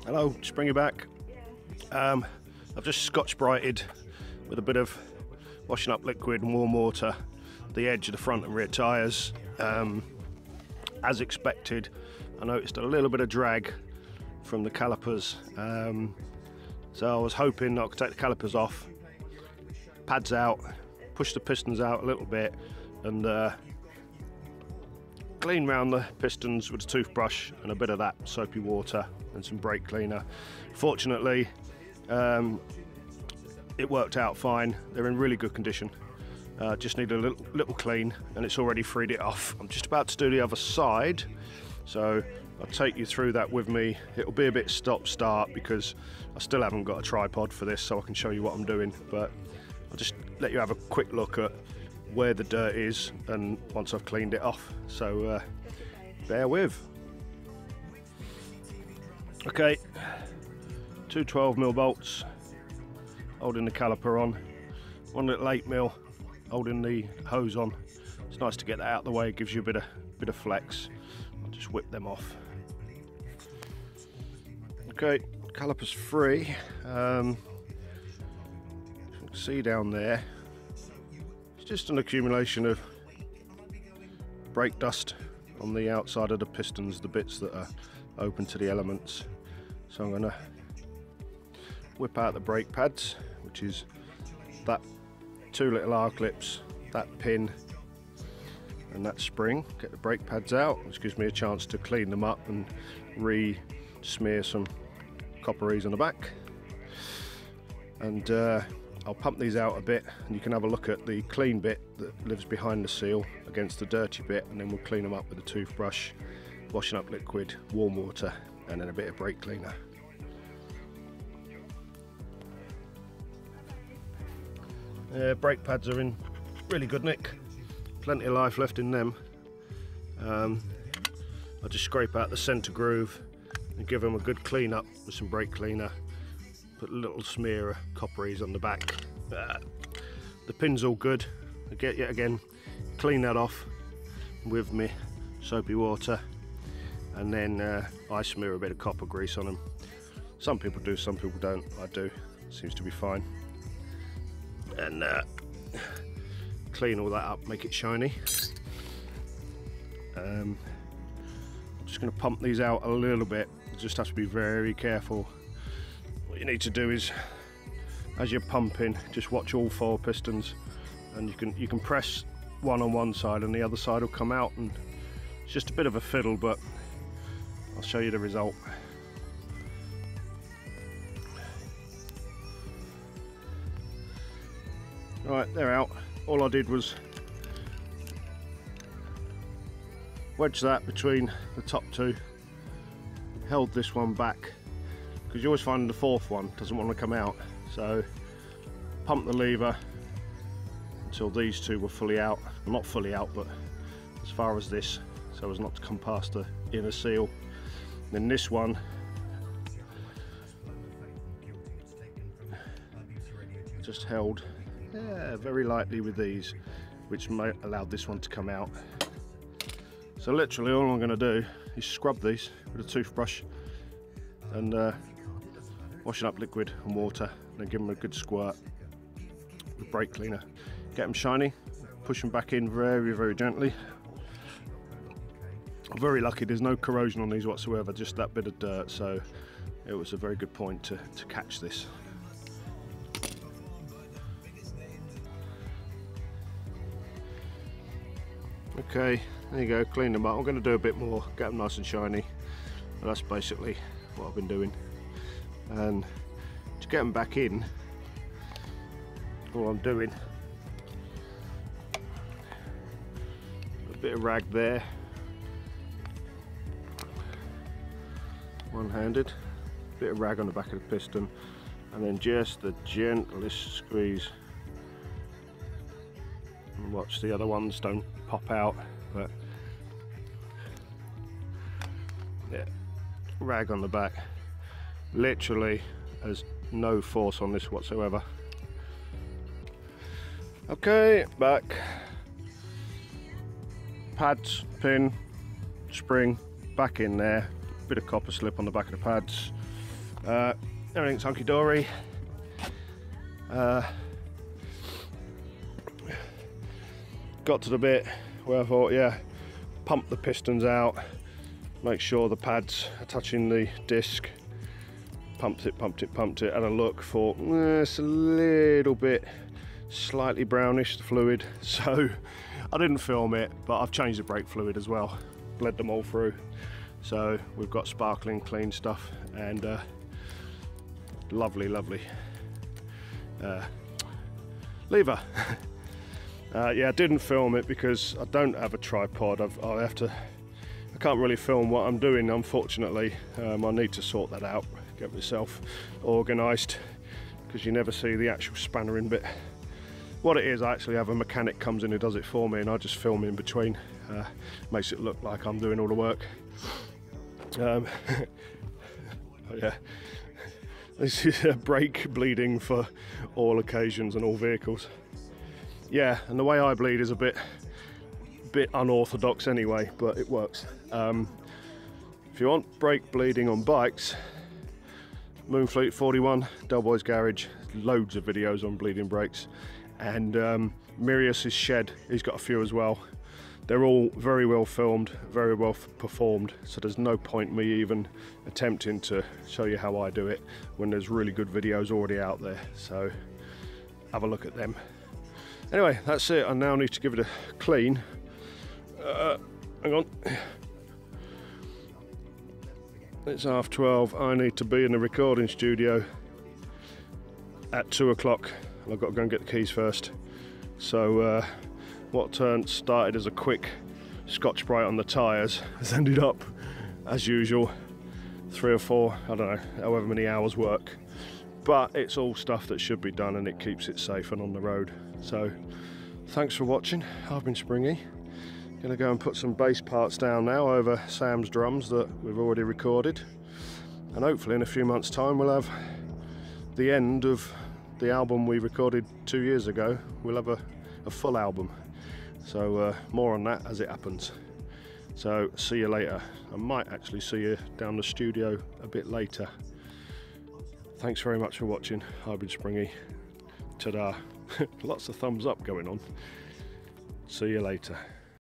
Hello, Springer back. I've just Scotch brighted with a bit of washing up liquid and warm water the edge of the front and rear tyres. As expected, I noticed a little bit of drag from the calipers, so I was hoping I could take the calipers off, pads out, push the pistons out a little bit and clean round the pistons with a toothbrush and a bit of that soapy water and some brake cleaner. Fortunately, it worked out fine. They're in really good condition. Just need a little clean and it's already freed it off. I'm just about to do the other side, so I'll take you through that with me. It'll be a bit stop-start because I still haven't got a tripod for this, so I can show you what I'm doing, but I'll just let you have a quick look at where the dirt is and once I've cleaned it off, so bear with. Okay, two 12mm bolts holding the caliper on, one little 8mm holding the hose on. It's nice to get that out of the way, it gives you a bit of flex. I'll just whip them off. Okay, caliper's free. You can see down there, it's just an accumulation of brake dust on the outside of the pistons, the bits that are open to the elements. So I'm going to whip out the brake pads, which is that two little R-clips, that pin and that spring. Get the brake pads out, which gives me a chance to clean them up and re-smear some copperies on the back. And I'll pump these out a bit and you can have a look at the clean bit that lives behind the seal against the dirty bit, and then we'll clean them up with a toothbrush, washing up liquid, warm water and then a bit of brake cleaner. Brake pads are in really good nick, plenty of life left in them. I'll just scrape out the centre groove and give them a good clean up with some brake cleaner. Put a little smear of copperies on the back. The pin's all good. Yet again, clean that off with me soapy water, and then I smear a bit of copper grease on them. Some people do, some people don't. I do. Seems to be fine. And clean all that up, make it shiny. I'm just going to pump these out a little bit. You just have to be very careful. What you need to do is, as you're pumping, just watch all four pistons, and you can press one on one side and the other side will come out, and it's just a bit of a fiddle, but I'll show you the result. Right, they're out. All I did was wedge that between the top two, held this one back, because you always find the fourth one doesn't want to come out, so pump the lever until these two were fully out. Well, not fully out, but as far as this, so as not to come past the inner seal. Then this one just held very lightly with these, which might allow this one to come out. So literally all I'm going to do is scrub these with a toothbrush and washing up liquid and water, and then give them a good squirt with brake cleaner. Get them shiny, push them back in very gently. I'm very lucky there's no corrosion on these whatsoever, just that bit of dirt, so it was a very good point to catch this. Okay, there you go, clean them up. I'm going to do a bit more, get them nice and shiny, but that's basically what I've been doing. And to get them back in, all I'm doing, a bit of rag there, one-handed, bit of rag on the back of the piston, and then just the gentlest squeeze. And watch the other ones don't pop out, but yeah, rag on the back. Literally has no force on this whatsoever. Okay, back, pads, pin, spring back in there, bit of copper slip on the back of the pads, Everything's hunky-dory. Got to the bit where I thought, yeah, pump the pistons out, make sure the pads are touching the disc. Pumped it, had a look, thought, it's a little bit slightly brownish, the fluid, so I didn't film it, but I've changed the brake fluid as well, bled them all through, so we've got sparkling clean stuff, and lovely lever. Yeah, I didn't film it because I don't have a tripod. I can't really film what I'm doing, unfortunately. I need to sort that out, get myself organised, because you never see the actual spannering bit. What it is, I actually have a mechanic comes in who does it for me, and I just film in between. Makes it look like I'm doing all the work. Yeah, this is a brake bleeding for all occasions and all vehicles. Yeah, and the way I bleed is a bit unorthodox anyway, but it works. If you want brake bleeding on bikes, Moonfleet 41, Delboy's Garage, loads of videos on bleeding brakes, and Mirius's shed, he's got a few as well. They're all very well filmed, very well performed, so there's no point me even attempting to show you how I do it when there's really good videos already out there, so have a look at them. Anyway, that's it. I now need to give it a clean. Hang on. It's 12:30. I need to be in the recording studio at 2 o'clock. I've got to go and get the keys first. So what started as a quick Scotch-Brite on the tyres has ended up, as usual, 3 or 4, I don't know, however many hours work. But it's all stuff that should be done, and it keeps it safe and on the road. So thanks for watching. I've been Springy. Gonna go and put some bass parts down now over Sam's drums that we've already recorded, and hopefully in a few months' time we'll have the end of the album we recorded 2 years ago. We'll have a full album, so more on that as it happens. So see you later. I might actually see you down the studio a bit later. Thanks very much for watching. I've been Springy. Ta-da. Lots of thumbs up going on. See you later.